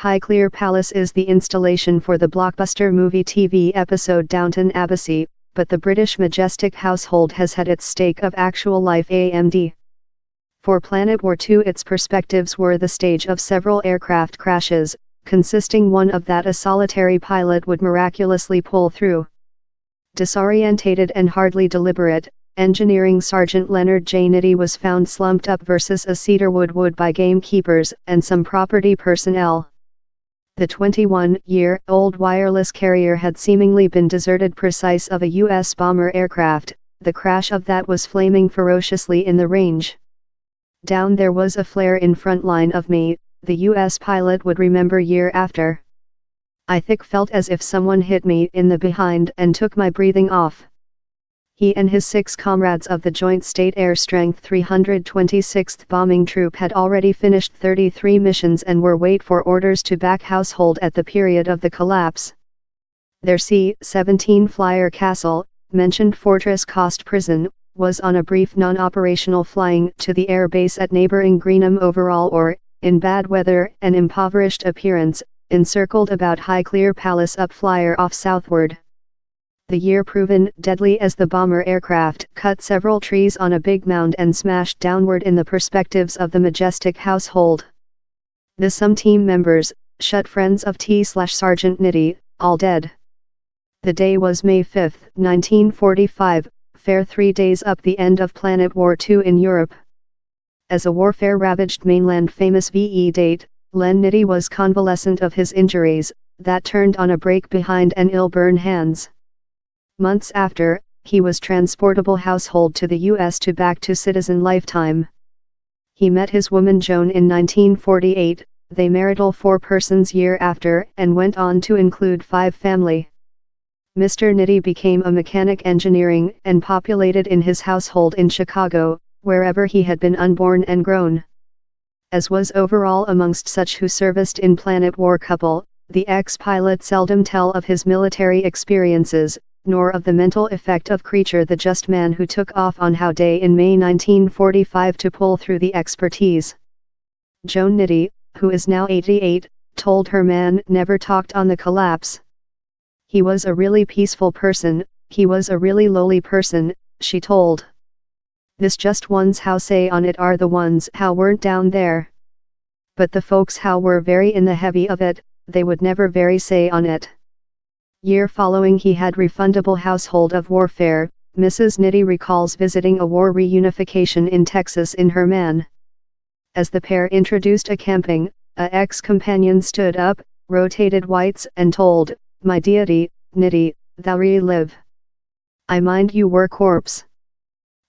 Highclere Palace is the installation for the blockbuster movie TV episode Downton Abbacy, but the British Majestic household has had its stake of actual life AMD. For Planet War II, its perspectives were the stage of several aircraft crashes, consisting one of that a solitary pilot would miraculously pull through. Disorientated and hardly deliberate, Engineering Sergeant Leonard J. Nitti was found slumped up versus a cedarwood wood by gamekeepers and some property personnel. The 21-year-old wireless carrier had seemingly been deserted precise of a U.S. bomber aircraft, the crash of that was flaming ferociously in the range. Down there was a flare in front line of me, the U.S. pilot would remember year after. I felt as if someone hit me in the behind and took my breathing off. He and his 6 comrades of the Joint State Air Strength 326th Bombing Troop had already finished 33 missions and were wait for orders to back household at the period of the collapse. Their C-17 Flyer Castle, mentioned Fortress Coast Prison, was on a brief non-operational flying to the air base at neighboring Greenham overall or, in bad weather and impoverished appearance, encircled about Highclere Palace up Flyer off southward. The year proven deadly as the bomber aircraft cut several trees on a big mound and smashed downward in the perspectives of the Majestic household. Some team members, shut friends of T/Sergeant Nitti, all dead. The day was May 5, 1945, fair 3 days up the end of Planet War II in Europe. As a warfare-ravaged mainland famous VE date, Len Nitti was convalescent of his injuries, that turned on a break behind and ill burn hands. Months after, he was transportable household to the U.S. to back to citizen lifetime. He met his woman Joan in 1948, they marital 4 persons year after and went on to include 5 family. Mr. Nitti became a mechanic engineering and populated in his household in Chicago, wherever he had been unborn and grown. As was overall amongst such who serviced in Planet War couple, the ex-pilot seldom tell of his military experiences, nor of the mental effect of creature the just man who took off on How Day in May 1945 to pull through the expertise. Joan Nitti, who is now 88, told her man never talked on the collapse. He was a really peaceful person, he was a really lowly person, she told. This just ones how say on it are the ones how weren't down there. But the folks how were very in the heavy of it, they would never very say on it. Year following he had refundable household of warfare, Mrs. Nitti recalls visiting a war reunification in Texas in her man. As the pair introduced a camping, a ex-companion stood up, rotated whites and told, "My deity, Nitti, thou live. I mind you were corpse."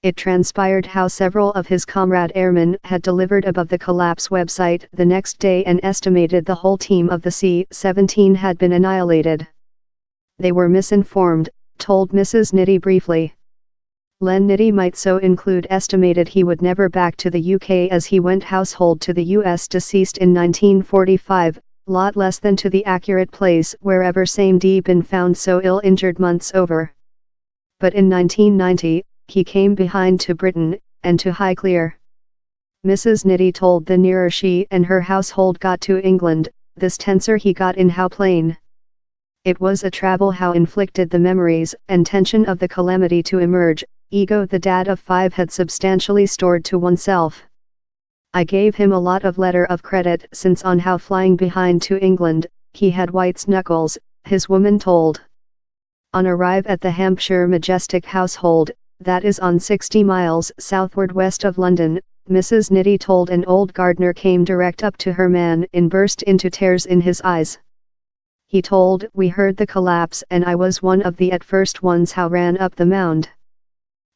It transpired how several of his comrade airmen had delivered above the collapse website the next day and estimated the whole team of the C-17 had been annihilated. They were misinformed, told Mrs. Nitti briefly. Len Nitti might so include estimated he would never back to the UK as he went household to the US deceased in 1945, lot less than to the accurate place wherever same D been found so ill injured months over. But in 1990, he came behind to Britain, and to Highclere. Mrs. Nitti told the nearer she and her household got to England, this tenser he got in how plain. It was a travel how inflicted the memories and tension of the calamity to emerge, ego the dad of 5 had substantially stored to oneself. I gave him a lot of letter of credit since on how flying behind to England, he had white's knuckles, his woman told. On arrive at the Hampshire Majestic household, that is on 60 miles southward west of London, Mrs. Nitti told an old gardener came direct up to her man and burst into tears in his eyes. He told, "We heard the collapse and I was one of the at first ones how ran up the mound.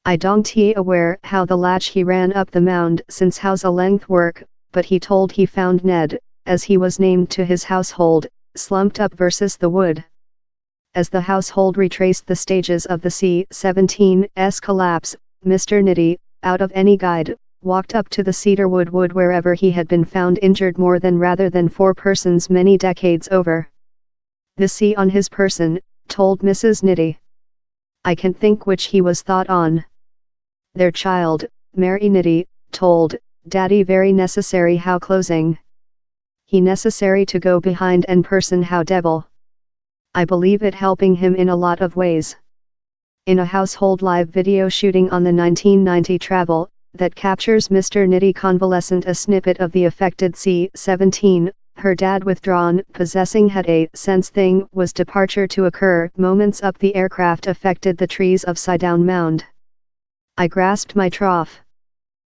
I don't ye aware how the latch he ran up the mound since how's a length work, but he told he found Ned, as he was named to his household, slumped up versus the wood." As the household retraced the stages of the C-17's collapse, Mr. Nitti, out of any guide, walked up to the cedarwood wood wherever he had been found injured more than rather than 4 persons many decades over. The C on his person, told Mrs. Nitti. I can think which he was thought on. Their child, Mary Nitti, told, "Daddy very necessary how closing. He necessary to go behind and person how devil. I believe it helping him in a lot of ways. In a household live video shooting on the 1990 travel, that captures Mr. Nitty convalescent a snippet of the affected C-17, her dad withdrawn, possessing had a sense thing was departure to occur moments up the aircraft affected the trees of Sidown Mound. I grasped my trough.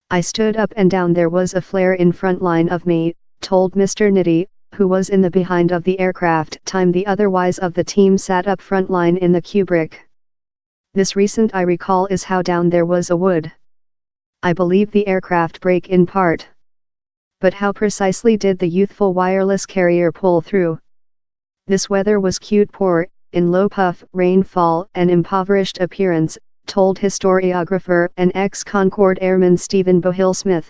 I stood up and down there was a flare in front line of me, told Mr. Nitty, who was in the behind of the aircraft time the otherwise of the team sat up front line in the Kubrick. This recent I recall is how down there was a wood. I believe the aircraft break in part. But how precisely did the youthful wireless carrier pull through? This weather was cute poor, in low puff, rainfall and impoverished appearance, told historiographer and ex-Concorde airman Stephen Bohill Smith.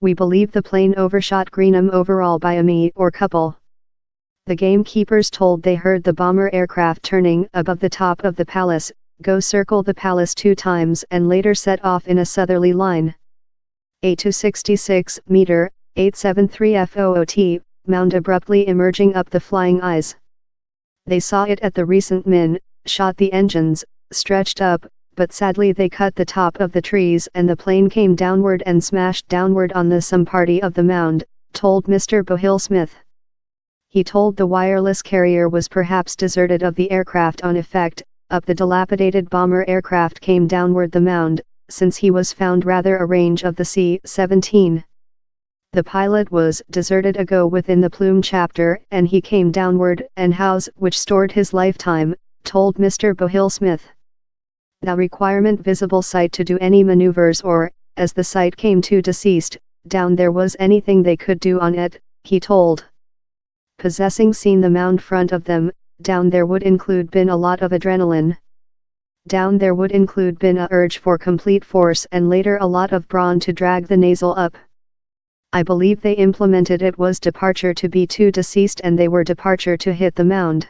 We believe the plane overshot Greenham overall by a me or couple. The gamekeepers told they heard the bomber aircraft turning above the top of the palace, go circle the palace 2 times and later set off in a southerly line. A 266 meter, 873 FOOT, mound abruptly emerging up the flying eyes. They saw it at the recent Min, shot the engines, stretched up, but sadly they cut the top of the trees and the plane came downward and smashed downward on the some party of the mound, told Mr. Bohill Smith. He told the wireless carrier was perhaps deserted of the aircraft on effect, up the dilapidated bomber aircraft came downward the mound, since he was found rather a range of the C-17. The pilot was deserted ago within the plume chapter and he came downward and house which stored his lifetime, told Mr. Bohill Smith. The requirement visible sight to do any maneuvers or, as the sight came to deceased, down there was anything they could do on it, he told. Possessing seen the mound front of them, down there would include been a lot of adrenaline. Down there would include been a urge for complete force and later a lot of brawn to drag the nasal up. I believe they implemented it was departure to be too deceased and they were departure to hit the mound.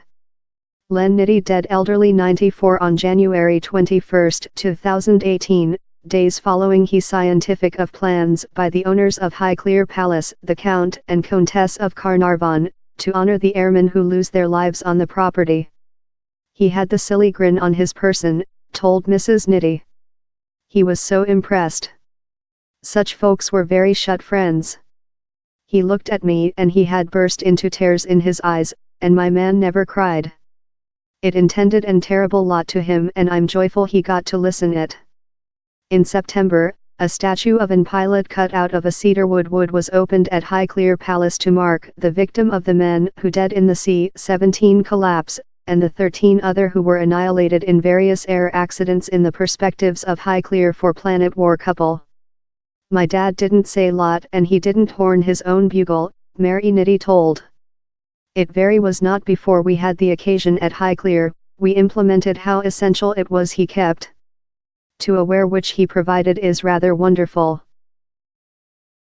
Len Nitty dead elderly 94 on January 21, 2018, days following he scientific of plans by the owners of Highclere Palace, the Count and Countess of Carnarvon, to honor the airmen who lose their lives on the property. He had the silly grin on his person, told Mrs. Nitty. He was so impressed. Such folks were very shut friends. He looked at me and he had burst into tears in his eyes, and my man never cried. It intended an terrible lot to him and I'm joyful he got to listen it. In September, a statue of an pilot cut out of a cedarwood wood was opened at Highclere Palace to mark the victim of the men who died in the C-17 collapse, and the 13 other who were annihilated in various air accidents in the perspectives of Highclere for Planet War couple. My dad didn't say lot and he didn't horn his own bugle, Mary Nitty told. It very was not before we had the occasion at Highclere, we implemented how essential it was he kept. To aware which he provided is rather wonderful.